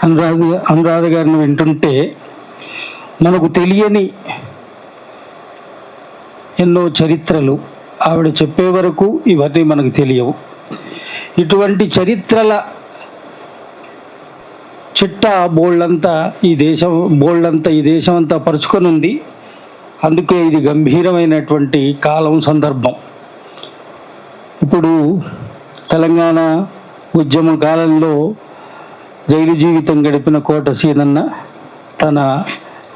అనురాధ గారిని వింటుంటే మనకు తెలియని ఎన్నో చరిత్రలు ఆవిడ చెప్పే వరకు ఇవన్నీ మనకు తెలియవు. ఇటువంటి చరిత్రల చిట్టా బోల్డంతా ఈ దేశం అంతా పరుచుకొని ఉంది. అందుకే ఇది గంభీరమైనటువంటి కాలం, సందర్భం. ఇప్పుడు తెలంగాణ ఉద్యమ కాలంలో జైలు జీవితం గడిపిన కోట సీనన్న తన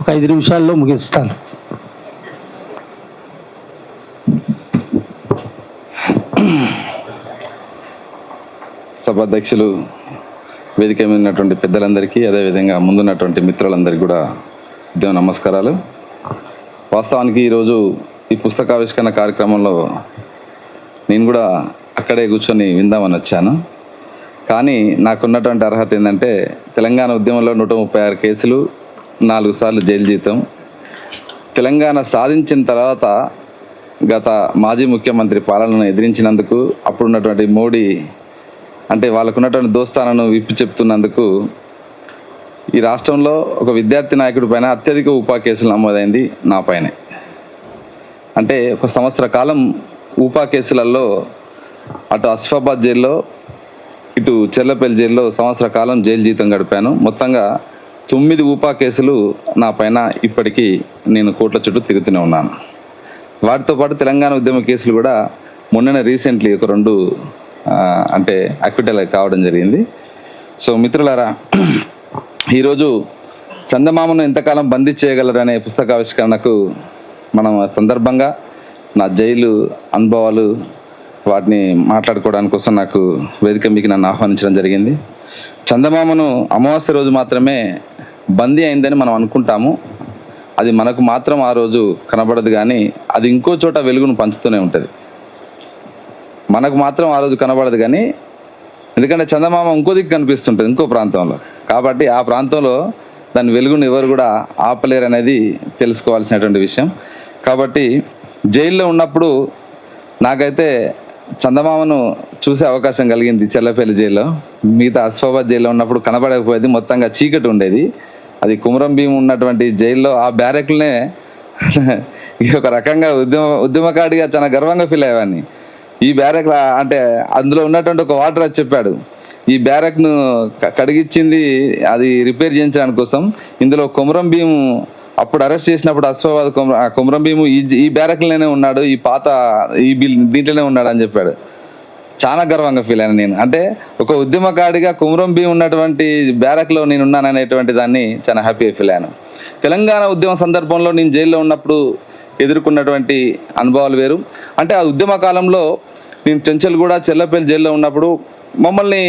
ఒక 5 నిమిషాల్లో ముగిస్తాను. సభాధ్యక్షులు, వేదిక మీద ఉన్నటువంటి పెద్దలందరికీ, అదేవిధంగా ముందున్నటువంటి మిత్రులందరికీ కూడా ఉద్యమ నమస్కారాలు. వాస్తవానికి ఈరోజు ఈ పుస్తకావిష్కరణ కార్యక్రమంలో నేను కూడా అక్కడే కూర్చొని విందామని వచ్చాను. కానీ నాకున్నటువంటి అర్హత ఏంటంటే తెలంగాణ ఉద్యమంలో 136 కేసులు, 4 సార్లు జైలు జీవితం. తెలంగాణ సాధించిన తర్వాత గత మాజీ ముఖ్యమంత్రి పాలనను ఎదిరించినందుకు, అప్పుడున్నటువంటి మోడీ అంటే వాళ్ళకున్నటువంటి దోస్తానను విప్పి చెప్తున్నందుకు ఈ రాష్ట్రంలో ఒక విద్యార్థి నాయకుడి పైన అత్యధిక ఉపా కేసులు నమోదైంది నా పైనే. అంటే ఒక సంవత్సర కాలం ఉపా కేసులలో అటు ఆసిఫాబాద్ జైల్లో, ఇటు చెర్లపల్లి జైల్లో సంవత్సర కాలం జైలు జీవితం గడిపాను. మొత్తంగా 9 ఉపా కేసులు నా పైన ఇప్పటికీ నేను కోర్టుల చుట్టూ తిరుగుతూనే ఉన్నాను. వాటితో పాటు తెలంగాణ ఉద్యమ కేసులు కూడా మొన్ననే రీసెంట్లీ ఒక 2 అంటే అక్విటల్ కావడం జరిగింది. సో మిత్రులారా, ఈరోజు చందమామను ఎంతకాలం బందీ చేయగలరనే పుస్తకావిష్కరణకు మనం సందర్భంగా నా జైలు అనుభవాలు వాటిని మాట్లాడుకోవడానికి కోసం నాకు వేదిక మీకు నన్ను ఆహ్వానించడం జరిగింది. చందమామను అమావాస్య రోజు మాత్రమే బందీ అయిందని మనం అనుకుంటాము. అది మనకు మాత్రం ఆ రోజు కనబడదు, కానీ అది ఇంకో చోట వెలుగును పంచుతూనే ఉంటుంది. మనకు మాత్రం ఆ రోజు కనబడదు, కానీ ఎందుకంటే చందమామ ఇంకో దిక్కు కనిపిస్తుంటుంది ఇంకో ప్రాంతంలో. కాబట్టి ఆ ప్రాంతంలో దాని వెలుగును ఎవరు కూడా ఆపలేరు అనేది తెలుసుకోవాల్సినటువంటి విషయం. కాబట్టి జైల్లో ఉన్నప్పుడు నాకైతే చందమామను చూసే అవకాశం కలిగింది చెర్లపల్లి జైల్లో. మిగతా ఆసిఫాబాద్ జైల్లో ఉన్నప్పుడు కనబడకపోయేది, మొత్తంగా చీకటి ఉండేది. అది కుమరం భీం ఉన్నటువంటి జైల్లో ఆ బ్యారెక్లనే ఒక రకంగా ఉద్యమకాడిగా చాలా గర్వంగా ఫీల్ అయ్యేవాడిని. ఈ బ్యారెక్ అంటే అందులో ఉన్నటువంటి ఒక వాటర్ అది చెప్పాడు, ఈ బ్యారెక్ను కడిగిచ్చింది అది రిపేర్ చేయించడానికి కోసం. ఇందులో కుమరం భీం అప్పుడు అరెస్ట్ చేసినప్పుడు ఆసిఫాబాద్ కుమరం భీము ఈ బ్యారెక్లోనే ఉన్నాడు, ఈ పాత దీంట్లోనే ఉన్నాడు అని చెప్పాడు. చాలా గర్వంగా ఫీల్ అయినా నేను. అంటే ఒక ఉద్యమకాడిగా కుమరం భీం ఉన్నటువంటి బ్యారెక్లో నేను ఉన్నాననేటువంటి దాన్ని చాలా హ్యాపీగా ఫీల్ అయ్యాను. తెలంగాణ ఉద్యమ సందర్భంలో నేను జైల్లో ఉన్నప్పుడు ఎదుర్కొన్నటువంటి అనుభవాలు వేరు. అంటే ఆ ఉద్యమ కాలంలో నేను చెంచల్గూడ, చెర్లపల్లి జైల్లో ఉన్నప్పుడు మమ్మల్ని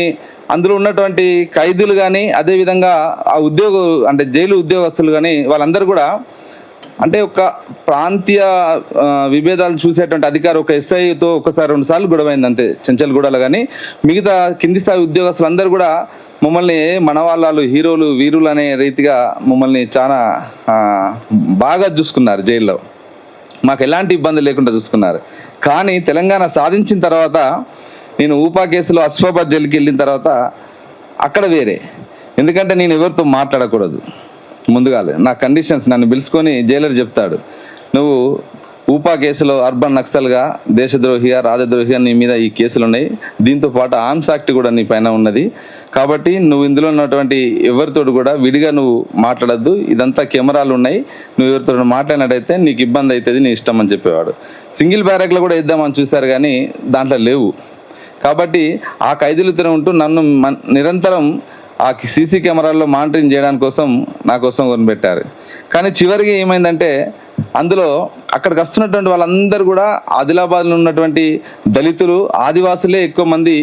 అందులో ఉన్నటువంటి ఖైదీలు కానీ, అదేవిధంగా ఆ అంటే జైలు ఉద్యోగస్తులు కానీ వాళ్ళందరూ కూడా అంటే ఒక ప్రాంతీయ విభేదాలు చూసేటువంటి అధికారి ఒక ఎస్ఐతో ఒకసారి 2 సార్లు గొడవైంది అంతే చెంచల్గూడలో. కానీ మిగతా కింది స్థాయి ఉద్యోగస్తులు అందరూ కూడా మమ్మల్ని మన వాళ్ళు హీరోలు, వీరులు అనే రీతిగా మమ్మల్ని చాలా బాగా చూసుకున్నారు జైల్లో. మాకు ఎలాంటి ఇబ్బంది లేకుండా చూసుకున్నారు. కానీ తెలంగాణ సాధించిన తర్వాత నేను ఊపా కేసులో ఆసిఫాబాద్ జైలుకి వెళ్ళిన తర్వాత అక్కడ వేరే. ఎందుకంటే నేను ఎవరితో మాట్లాడకూడదు. ముందుగా నా కండిషన్స్ నన్ను పిలుచుకొని జైలర్ చెప్తాడు, నువ్వు ఊపా కేసులో అర్బన్ నక్సల్గా, దేశద్రోహిగా, రాజద్రోహిగా నీ మీద ఈ కేసులు ఉన్నాయి. దీంతో పాటు ఆర్మ్స్ యాక్ట్ కూడా నీ పైన ఉన్నది. కాబట్టి నువ్వు ఇందులో ఉన్నటువంటి ఎవరితోడు కూడా విడిగా నువ్వు మాట్లాడద్దు. ఇదంతా కెమెరాలు ఉన్నాయి, నువ్వు ఎవరితో మాట్లాడినట్టయితే నీకు ఇబ్బంది అవుతుంది, నీ ఇష్టం అని చెప్పేవాడు. సింగిల్ బ్యారెక్లో కూడా ఇద్దామని చూశారు, కానీ దాంట్లో లేవు. కాబట్టి ఆ ఖైదీలతో ఉంటూ నన్ను నిరంతరం ఆ సీసీ కెమెరాల్లో మానిటరింగ్ చేయడానికి కోసం నా కోసం కొనిపెట్టారు. కానీ చివరికి ఏమైందంటే అందులో అక్కడికి వస్తున్నటువంటి వాళ్ళందరూ కూడా ఆదిలాబాద్లో ఉన్నటువంటి దళితులు, ఆదివాసులే ఎక్కువ మంది.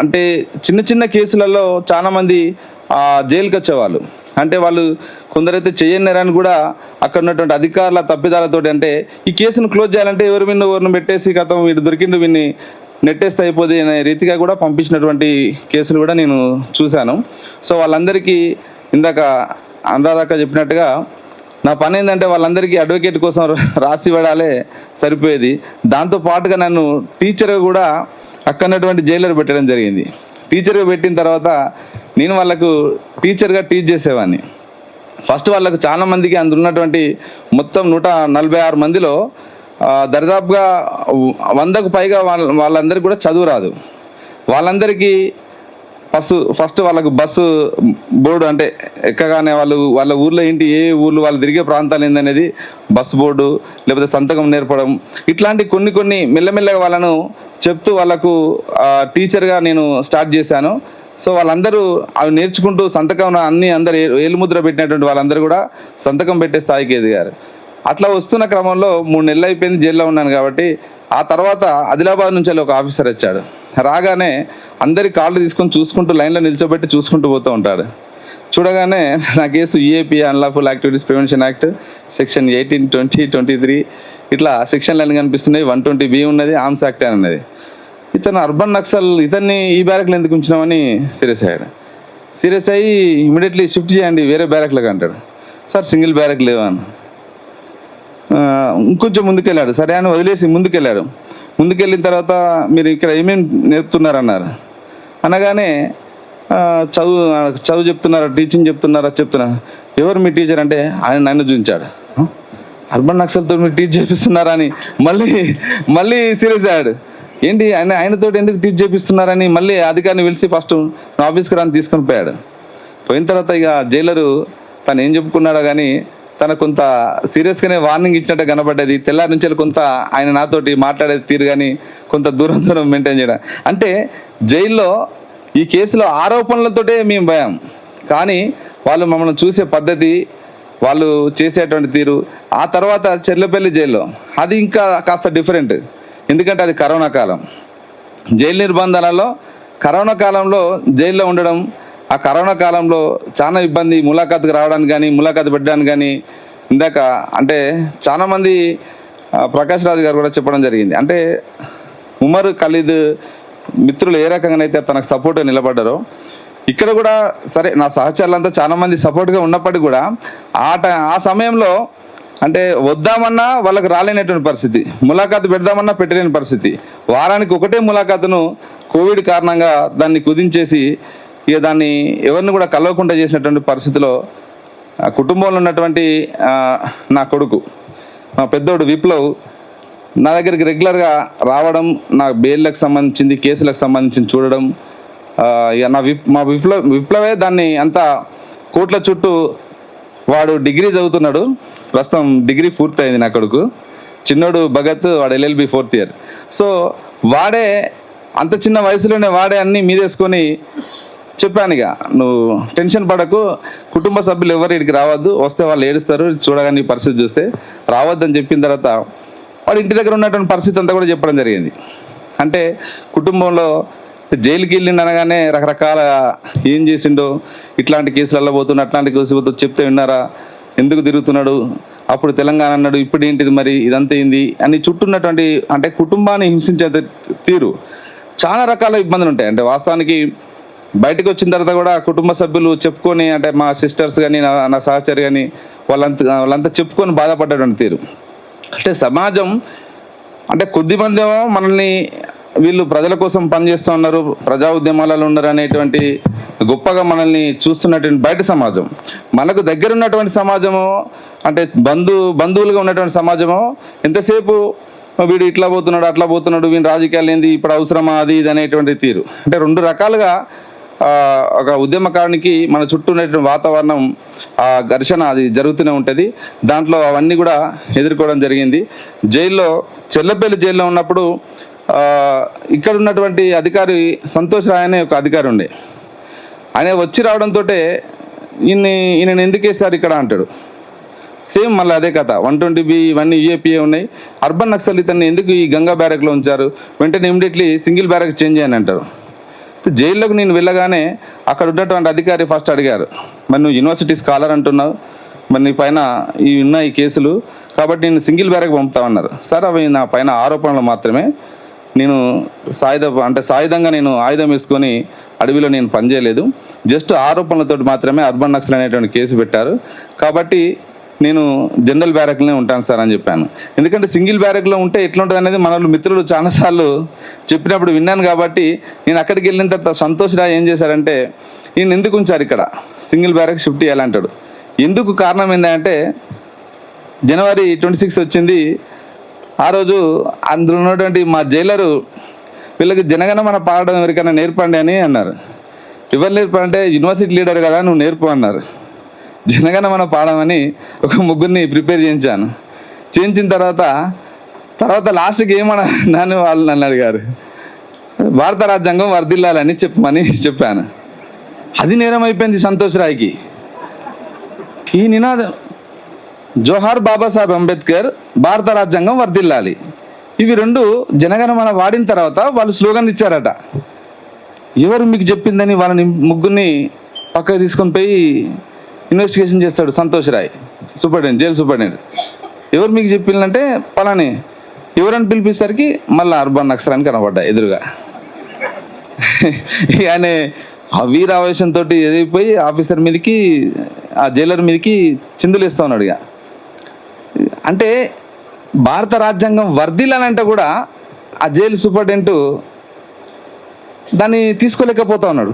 అంటే చిన్న చిన్న కేసులలో చాలా మంది జైలుకి వచ్చేవాళ్ళు. అంటే వాళ్ళు కొందరైతే చేయన్నారని కూడా అక్కడ ఉన్నటువంటి అధికారుల తప్పిదాలతోటి, అంటే ఈ కేసును క్లోజ్ చేయాలంటే ఎవరిని పెట్టేసి గతం వీడు దొరికిండు వీడిని నెట్టేస్తే అయిపోతుంది అనే రీతిగా కూడా పంపించినటువంటి కేసులు కూడా నేను చూశాను. సో వాళ్ళందరికీ ఇందాక అనురాధక్క చెప్పినట్టుగా నా పని ఏంటంటే వాళ్ళందరికీ అడ్వకేట్ కోసం రాసి ఇవ్వడాలే సరిపోయేది. దాంతో పాటుగా నన్ను టీచర్గా కూడా అక్కడటువంటి జైలర్ పెట్టడం జరిగింది. టీచర్గా పెట్టిన తర్వాత నేను వాళ్ళకు టీచర్గా టీచ్ చేసేవాడిని. ఫస్ట్ వాళ్ళకు చాలా మందికి అందులో ఉన్నటువంటి మొత్తం 146 మందిలో దరిదాపుగా 100కు పైగా వాళ్ళందరికీ కూడా చదువు రాదు. వాళ్ళందరికీ ఫస్ట్ వాళ్ళకు బస్సు బోర్డు, అంటే ఎక్కగానే వాళ్ళ ఊర్లో ఏంటి, ఏ ఊర్లు వాళ్ళు తిరిగే ప్రాంతాలు ఏందనేది బస్సు బోర్డు, లేకపోతే సంతకం నేర్పడం, ఇట్లాంటి కొన్ని మెల్లమెల్లగా వాళ్ళను చెప్తూ వాళ్ళకు టీచర్గా నేను స్టార్ట్ చేశాను. సో వాళ్ళందరూ అవి నేర్చుకుంటూ సంతకం అందరు ఏలుముద్ర పెట్టినటువంటి వాళ్ళందరూ కూడా సంతకం పెట్టే స్థాయికి ఎదిగారు. అట్లా వస్తున్న క్రమంలో 3 నెలలు అయిపోయింది, జైల్లో ఉన్నాను కాబట్టి. ఆ తర్వాత ఆదిలాబాద్ నుంచి ఒక ఆఫీసర్ వచ్చాడు. రాగానే అందరి కాళ్ళు తీసుకొని చూసుకుంటూ లైన్లో నిల్చోబెట్టి చూసుకుంటూ పోతూ ఉంటాడు. చూడగానే నా case EAP, unlawful activities prevention act, section 18, 20, 23 ఇట్లా సెక్షన్లు అన్ని కనిపిస్తున్నాయి. 120B ఉన్నది, ఆర్మ్స్ యాక్ట్ అని ఉన్నది. ఇతను అర్బన్ నక్సల్, ఇతన్ని ఈ బ్యారక్లో ఎందుకు ఉంచినామని సీరియస్ అయ్యాడు. సీరియస్ అయ్యి ఇమీడియట్లీ షిఫ్ట్ చేయండి వేరే బ్యారక్లకు అంటాడు. సార్ సింగిల్ బ్యారక్ లేవని. ఇంకొంచెం ముందుకెళ్ళాడు. సరే అని వదిలేసి ముందుకెళ్ళారు. ముందుకెళ్ళిన తర్వాత మీరు ఇక్కడ ఏమేమి నేర్పుతున్నారన్నారు. అనగానే చదువు చెప్తున్నారా, టీచింగ్ చెప్తున్నారా, చెప్తున్నారు. ఎవరు మీ టీచర్ అంటే ఆయన నన్ను చూపించాడు. అర్బన్ నక్సల్తో మీరు టీచ్ చేపిస్తున్నారా అని మళ్ళీ సీరియస్ అయ్యాడు. ఏంటి ఆయనతో ఎందుకు టీచ్ చేపిస్తున్నారని మళ్ళీ అధికారిని పిలిచి ఫస్ట్ నా ఆఫీస్కి రాని తీసుకొని పోయాడు. పోయిన తర్వాత ఇక జైలరు తను ఏం చెప్పుకున్నాడో కానీ తన కొంత సీరియస్గానే వార్నింగ్ ఇచ్చినట్టు కనబడ్డది. తెల్లారి నుంచి కొంత ఆయన నాతోటి మాట్లాడేది తీరు కానీ కొంత దూరం మెయింటైన్ చేయడం. అంటే జైల్లో ఈ కేసులో ఆరోపణలతోటే మేము భయం, కానీ వాళ్ళు మమ్మల్ని చూసే పద్ధతి, వాళ్ళు చేసేటువంటి తీరు. ఆ తర్వాత చెర్లపల్లి జైల్లో అది ఇంకా కాస్త డిఫరెంట్. ఎందుకంటే అది కరోనా కాలం. జైలు నిర్బంధాలలో కరోనా కాలంలో జైల్లో ఉండడం, ఆ కరోనా కాలంలో చాలా ఇబ్బంది. ములాఖాతుకు రావడానికి కానీ, ములాఖాతు పెట్టడానికి కానీ, ఇందాక అంటే చాలామంది ప్రకాష్ రాజు గారు కూడా చెప్పడం జరిగింది. అంటే ఉమర్ ఖలీద్ మిత్రులు ఏ రకంగానైతే తనకు సపోర్ట్గా నిలబడ్డారో, ఇక్కడ కూడా సరే నా సహచరులంతా చాలామంది సపోర్ట్గా ఉన్నప్పటికీ కూడా ఆ సమయంలో అంటే వద్దామన్నా వాళ్ళకి రాలేనటువంటి పరిస్థితి, ములాఖాతు పెడదామన్నా పెట్టలేని పరిస్థితి. వారానికి ఒకటే ములాఖాతును కోవిడ్ కారణంగా దాన్ని కుదించేసి ఇక దాన్ని ఎవరిని కూడా కలవకుండా చేసినటువంటి పరిస్థితిలో కుటుంబంలో ఉన్నటువంటి నా కొడుకు, మా పెద్దోడు విప్లవ్ నా దగ్గరికి రెగ్యులర్గా రావడం, నా బెయిల్లకు సంబంధించింది, కేసులకు సంబంధించింది చూడడం. ఇక మా విప్లవే దాన్ని అంతా కోట్ల చుట్టూ. వాడు డిగ్రీ చదువుతున్నాడు, ప్రస్తుతం డిగ్రీ పూర్తయింది నా కొడుకు. చిన్నోడు భగత్, వాడు LLB 4th year. సో వాడే అంత చిన్న వయసులోనే వాడే అన్నీ మీదేసుకొని చెప్పాను, ఇక నువ్వు టెన్షన్ పడకు, కుటుంబ సభ్యులు ఎవరు ఇక్కడికి రావద్దు, వస్తే వాళ్ళు ఏడుస్తారు చూడగానే పరిస్థితి చూస్తే, రావద్దని చెప్పిన తర్వాత వాడు ఇంటి దగ్గర ఉన్నటువంటి పరిస్థితి అంతా కూడా చెప్పడం జరిగింది. అంటే కుటుంబంలో జైలుకి వెళ్ళిండు అనగానే రకరకాల ఏం చేసిండో, ఇట్లాంటి కేసులలో పోతున్నా, అట్లాంటి కేసు పోతూ చెప్తే విన్నారా, ఎందుకు తిరుగుతున్నాడు, అప్పుడు తెలంగాణ అన్నాడు, ఇప్పుడు ఏంటిది మరి, ఇదంతా ఏంది అని చుట్టూన్నటువంటి అంటే కుటుంబాన్ని హింసించే తీరు చాలా రకాల ఇబ్బందులు ఉంటాయి. అంటే వాస్తవానికి బయటకు వచ్చిన తర్వాత కూడా కుటుంబ సభ్యులు చెప్పుకొని, అంటే మా సిస్టర్స్ కానీ నా సహచరి కానీ వాళ్ళంతా చెప్పుకొని బాధపడ్డటువంటి తీరు. అంటే సమాజం అంటే కొద్దిమంది ఏమో మనల్ని వీళ్ళు ప్రజల కోసం పనిచేస్తూ ఉన్నారు, ప్రజా ఉద్యమాలలో ఉన్నారు అనేటువంటి గొప్పగా మనల్ని చూస్తున్నటువంటి బయట సమాజం, మనకు దగ్గర ఉన్నటువంటి సమాజము, అంటే బంధువులుగా ఉన్నటువంటి సమాజము ఎంతసేపు వీడు ఇట్లా పోతున్నాడు, అట్లా పోతున్నాడు, వీని రాజకీయాలు ఏంది, ఇప్పుడు అవసరమా, అది ఇది అనేటువంటి తీరు. అంటే రెండు రకాలుగా ఒక ఉద్యమకారునికి మన చుట్టూ ఉన్నటువంటి వాతావరణం ఘర్షణ అది జరుగుతూనే ఉంటుంది. దాంట్లో అవన్నీ కూడా ఎదుర్కోవడం జరిగింది. జైల్లో చెర్లపల్లి జైల్లో ఉన్నప్పుడు ఇక్కడ ఉన్నటువంటి అధికారి సంతోష్ రాయ్ అనే ఒక అధికారి ఉండే, ఆయన వచ్చి రావడంతో ఈయన ఎందుకు వేస్తారు ఇక్కడ అంటాడు. సేమ్ మళ్ళీ అదే కథ, 120B ఇవన్నీ EAPA ఉన్నాయి. అర్బన్ నక్సల్ ఇతన్ని ఎందుకు ఈ గంగా బ్యారక్లో ఉంచారు, వెంటనే ఇమీడియట్లీ సింగిల్ బ్యారక్ చేంజ్ చేయని అంటారు. జైల్లోకి నేను వెళ్ళగానే అక్కడ ఉన్నటువంటి అధికారి ఫస్ట్ అడిగారు, మరి నువ్వు యూనివర్సిటీ స్కాలర్ అంటున్నావు, మరి నీ పైన ఈ కేసులు కాబట్టి నేను సింగిల్ బ్యారక్ పంపుతామన్నారు. సార్ అవి నా పైన ఆరోపణలు మాత్రమే, నేను సాయుధంగా నేను ఆయుధం వేసుకొని అడవిలో నేను పనిచేయలేదు, జస్ట్ ఆరోపణలతో మాత్రమే అర్బన్ నక్సల్ అనేటువంటి కేసు పెట్టారు, కాబట్టి నేను జనరల్ బ్యారక్లోనే ఉంటాను సార్ అని చెప్పాను. ఎందుకంటే సింగిల్ బ్యారక్లో ఉంటే ఎట్లుంటుంది అనేది మన మిత్రులు చాలాసార్లు చెప్పినప్పుడు విన్నాను. కాబట్టి నేను అక్కడికి వెళ్ళిన తర్వాత సంతోష్ రాయ్ ఏం చేశారంటే, ఈయన ఎందుకు ఉంచారు ఇక్కడ సింగిల్ బ్యారక్ షిఫ్ట్ చేయాలంటాడు. ఎందుకు కారణం ఏంటంటే జనవరి 26 వచ్చింది. ఆ రోజు అందులో ఉన్నటువంటి మా జైలరు వీళ్ళకి జనగణమన పాడడం ఎవరికైనా నేర్పండి అని అన్నారు. ఎవరు నేర్పంటే యూనివర్సిటీ లీడర్ కదా నువ్వు నేర్పు అన్నారు. జనగణమన పాడమని ఒక ముగ్గురిని ప్రిపేర్ చేయించాను. చేయించిన తర్వాత లాస్ట్కి ఏమన్నా వాళ్ళు నన్ను అడిగారు, భారత రాజ్యాంగం వర్ధిల్లాలని చెప్పమని చెప్పాను. అది నేరం అయిపోయింది సంతోష్ రాయ్కి. ఈ నినాదం జోహార్ బాబాసాహెబ్ అంబేద్కర్, భారత రాజ్యాంగం వర్ధిల్లాలి, ఇవి రెండు జనగణమన వాడిన తర్వాత వాళ్ళు స్లోగన్ ఇచ్చారట. ఎవరు మీకు చెప్పిందని వాళ్ళని ముగ్గురిని పక్కకు తీసుకొని పోయి ఇన్వెస్టిగేషన్ చేస్తాడు Santosh Rai, superintendent, jail superintendent. ఎవరు మీకు చెప్పిందంటే పలాని ఎవరని పిలిపిసరికి మళ్ళీ అర్బన్ నక్సల్ అని కనబడ్డా ఎదురుగా. ఆయన ఆ వీరావేశంతో ఎదిగిపోయి ఆఫీసర్ మీదకి, ఆ జైలర్ మీదకి చిందులు వేస్తూ ఉన్నాడు. ఇక అంటే భారత రాజ్యాంగం వర్ధిల్లాలంటే కూడా ఆ జైలు సూపరింటెండెంట్ దాన్ని తీసుకోలేకపోతా ఉన్నాడు.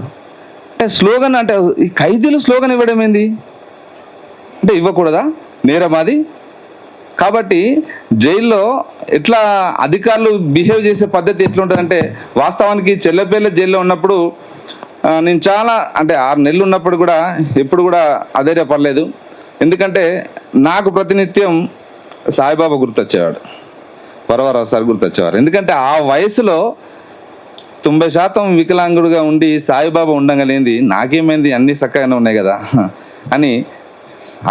అంటే స్లోగన్ అంటే ఈ ఖైదీలు స్లోగన్ ఇవ్వడం ఏంది అంటే ఇవ్వకూడదా, నేరమాది? కాబట్టి జైల్లో ఎట్లా అధికారులు బిహేవ్ చేసే పద్ధతి ఎట్లుంటుందంటే, వాస్తవానికి చెల్లెపల్లి జైల్లో ఉన్నప్పుడు నేను చాలా అంటే 6 నెలలు ఉన్నప్పుడు కూడా ఎప్పుడు కూడా అధైర్యపడలేదు. ఎందుకంటే నాకు ప్రతినిత్యం సాయిబాబా గుర్తొచ్చేవాడు, వరవరావు సార్ గుర్తొచ్చేవారు. ఎందుకంటే ఆ వయసులో 90% వికలాంగుడుగా ఉండి సాయిబాబా ఉండగలేంది నాకేమైంది, అన్నీ చక్కగానే ఉన్నాయి కదా అని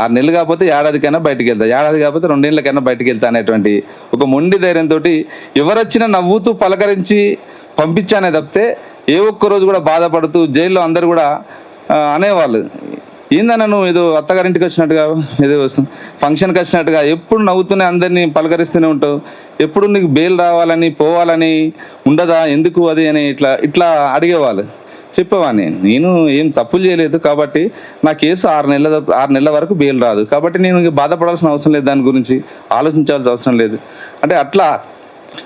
6 నెలలు కాకపోతే ఏడాదికైనా బయటకు వెళ్తా, ఏడాది కాకపోతే 2 ఏళ్ళకైనా బయటకు వెళ్తా అనేటువంటి ఒక మొండి ధైర్యంతో ఎవరొచ్చినా నవ్వుతూ పలకరించి పంపించానే తప్పితే ఏ ఒక్క రోజు కూడా బాధపడుతూ జైల్లో అందరు కూడా అనేవాళ్ళు, ఏందన్నా నువ్వు ఏదో అత్తగారింటికి వచ్చినట్టుగా, ఏదో ఫంక్షన్కి వచ్చినట్టుగా ఎప్పుడు నవ్వుతూనే అందరినీ పలకరిస్తూనే ఉంటావు, ఎప్పుడు నీకు బెయిల్ రావాలని పోవాలని ఉండదా, ఎందుకు అది అని ఇట్లా అడిగేవాళ్ళు. చెప్పేవాడిని, నేను ఏం తప్పులు చేయలేదు కాబట్టి నా కేసు 6 నెలల వరకు బెయిల్ రాదు, కాబట్టి నేను బాధపడాల్సిన అవసరం లేదు, దాని గురించి ఆలోచించాల్సిన అవసరం లేదు అంటే అట్లా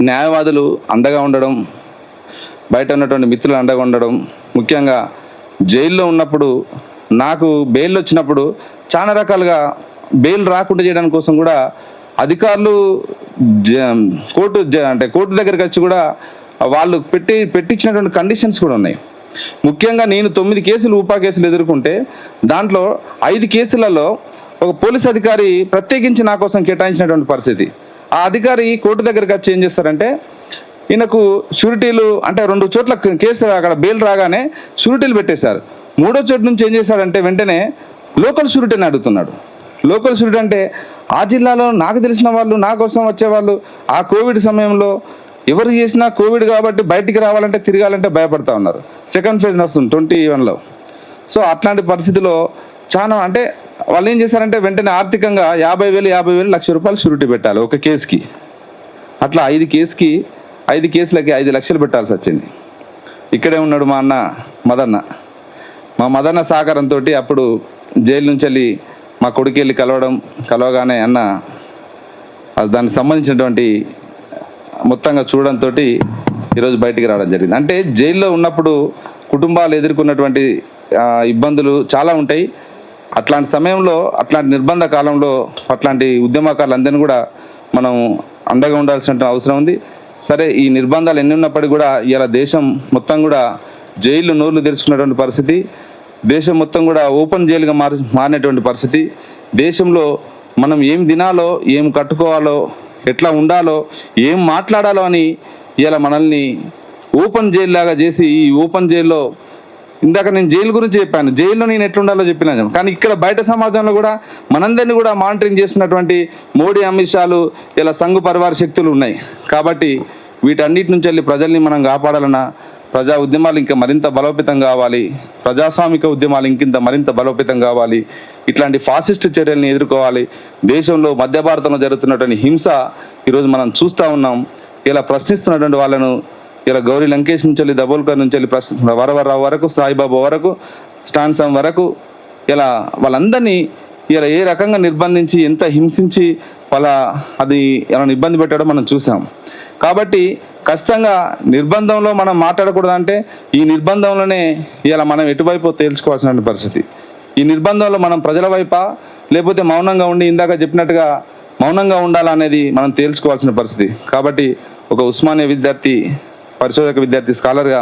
న్యాయవాదులు అండగా ఉండడం, బయట ఉన్నటువంటి మిత్రులు అండగా ఉండడం, ముఖ్యంగా జైల్లో ఉన్నప్పుడు నాకు బెయిల్ వచ్చినప్పుడు చాలా రకాలుగా బెయిల్ రాకుండా చేయడానికి కోసం కూడా అధికారులు కోర్టు దగ్గరికి వచ్చి కూడా వాళ్ళు పెట్టించినటువంటి కండిషన్స్ కూడా ఉన్నాయి. ముఖ్యంగా నేను 9 కేసులు ఊపా కేసులు ఎదుర్కొంటే దాంట్లో 5 కేసులలో ఒక పోలీస్ అధికారి ప్రత్యేకించి నా కోసం కేటాయించినటువంటి పరిస్థితి. ఆ అధికారి కోర్టు దగ్గరికి వచ్చి ఏం చేస్తారంటే, ఈయనకు షూరిటీలు అంటే 2 చోట్ల కేసు అక్కడ బెయిల్ రాగానే షూరిటీలు పెట్టేశారు. 3వ చోటు నుంచి ఏం చేశాడంటే వెంటనే లోకల్ షూరిటీని అడుగుతున్నాడు. లోకల్ షూరిటీ అంటే ఆ జిల్లాలో నాకు తెలిసిన వాళ్ళు, నా కోసం వచ్చేవాళ్ళు, ఆ కోవిడ్ సమయంలో ఎవరు చేసినా కోవిడ్ కాబట్టి బయటికి రావాలంటే తిరగాలంటే భయపడతా ఉన్నారు. సెకండ్ ఫేజ్ వస్తుంది 21లో. సో అట్లాంటి పరిస్థితిలో చాలా అంటే వాళ్ళు ఏం చేశారంటే వెంటనే ఆర్థికంగా 50,000 లక్ష రూపాయలు షూరిటీ పెట్టాలి ఒక కేసుకి. అట్లా 5 కేసులకి 5 లక్షలు పెట్టాల్సి వచ్చింది. ఇక్కడే ఉన్నాడు మా అన్న మదన్న సహకారంతో అప్పుడు జైలు నుంచి వెళ్ళి మా కొడుకు వెళ్ళి కలవగానే అన్న దానికి సంబంధించినటువంటి మొత్తంగా చూడడంతో ఈరోజు బయటికి రావడం జరిగింది. అంటే జైల్లో ఉన్నప్పుడు కుటుంబాలు ఎదుర్కొన్నటువంటి ఇబ్బందులు చాలా ఉంటాయి. అట్లాంటి సమయంలో, అట్లాంటి నిర్బంధ కాలంలో అట్లాంటి ఉద్యమకారులందరినీ కూడా మనం అండగా ఉండాల్సిన అవసరం ఉంది. సరే, ఈ నిర్బంధాలు ఎన్ని ఉన్నప్పటికీ కూడా ఇలా దేశం మొత్తం కూడా జైలు నోర్లు తెరుచుకున్నటువంటి పరిస్థితి, దేశం మొత్తం కూడా ఓపెన్ జైలుగా మారినటువంటి పరిస్థితి. దేశంలో మనం ఏం తినాలో, ఏం కట్టుకోవాలో, ఎట్లా ఉండాలో, ఏం మాట్లాడాలో అని ఇలా మనల్ని ఓపెన్ జైలు లాగా చేసి, ఈ ఓపెన్ జైల్లో ఇందాక నేను జైలు గురించి చెప్పాను, జైల్లో నేను ఎట్లుండాలో చెప్పినాను. కానీ ఇక్కడ బయట సమాజంలో కూడా మనందరినీ కూడా మానిటరింగ్ చేస్తున్నటువంటి మోడీ, అమిత్ షాలు, ఇలా సంఘ పరివార శక్తులు ఉన్నాయి. కాబట్టి వీటన్నిటి నుంచి వెళ్ళి ప్రజల్ని మనం కాపాడాలన్నా ప్రజా ఉద్యమాలు ఇంకా మరింత బలోపేతం కావాలి, ప్రజాస్వామిక ఉద్యమాలు ఇంకింత మరింత బలోపేతం కావాలి, ఇట్లాంటి ఫాసిస్ట్ చర్యల్ని ఎదుర్కోవాలి. దేశంలో మధ్య భారతంలో జరుగుతున్నటువంటి హింస ఈరోజు మనం చూస్తూ ఉన్నాం. ఇలా ప్రశ్నిస్తున్నటువంటి వాళ్ళను ఇలా గౌరీ లంకేష్ నుంచి వెళ్ళి, దబోల్కర్ నుంచి వెళ్ళి వరవరరావు వరకు, సాయిబాబా వరకు, స్టాన్సమ్ వరకు ఇలా వాళ్ళందరినీ ఇలా ఏ రకంగా నిర్బంధించి, ఎంత హింసించి అది ఇలా ఇబ్బంది పెట్టడం మనం చూసాం. కాబట్టి ఖచ్చితంగా నిర్బంధంలో మనం మాట్లాడకూడదు అంటే ఈ నిర్బంధంలోనే ఇలా మనం ఎటువైపు తేల్చుకోవాల్సిన పరిస్థితి. ఈ నిర్బంధంలో మనం ప్రజల వైపా లేకపోతే మౌనంగా ఉండి ఇందాక చెప్పినట్టుగా మౌనంగా ఉండాలనేది మనం తేల్చుకోవాల్సిన పరిస్థితి. కాబట్టి ఒక ఉస్మానియా విద్యార్థి, పరిశోధక విద్యార్థి, స్కాలర్గా,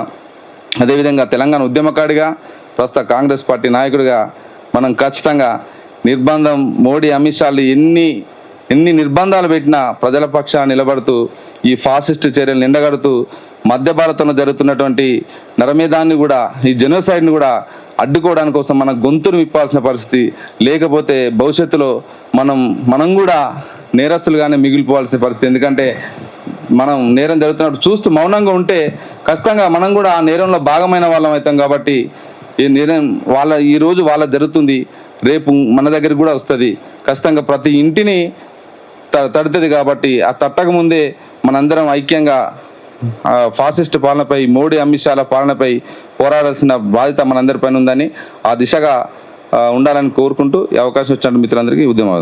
అదేవిధంగా తెలంగాణ ఉద్యమకాడిగా, ప్రస్తుత కాంగ్రెస్ పార్టీ నాయకుడిగా మనం ఖచ్చితంగా నిర్బంధం, మోడీ, అమిత్ షాలు ఎన్ని నిర్బంధాలు పెట్టినా ప్రజల పక్షాన నిలబడుతూ ఈ ఫాసిస్ట్ చర్యలు నిండగడుతూ మధ్య భారతంలో జరుగుతున్నటువంటి నరమేధాన్ని కూడా, ఈ జెనోసైడ్ని కూడా అడ్డుకోవడానికి కోసం మన గొంతును విప్పాల్సిన పరిస్థితి. లేకపోతే భవిష్యత్తులో మనం కూడా నేరస్తులుగానే మిగిలిపోవాల్సిన పరిస్థితి. ఎందుకంటే మనం నేరం జరుగుతున్నప్పుడు చూస్తూ మౌనంగా ఉంటే ఖచ్చితంగా మనం కూడా ఆ నేరంలో భాగమైన వాళ్ళం అవుతాం. కాబట్టి ఈ నేరం ఈరోజు వాళ్ళ జరుగుతుంది, రేపు మన దగ్గరికి కూడా వస్తుంది. ఖచ్చితంగా ప్రతి ఇంటిని తడుతుంది. కాబట్టి ఆ తట్టక ముందే మనందరం ఐక్యంగా ఫాసిస్ట్ పాలనపై, మోడీ, అమిత్ షాల పాలనపై పోరాడాల్సిన బాధ్యత మనందరిపైన ఉందని, ఆ దిశగా ఉండాలని కోరుకుంటూ ఈ అవకాశం వచ్చిన మిత్రులందరికీ ఉద్యమం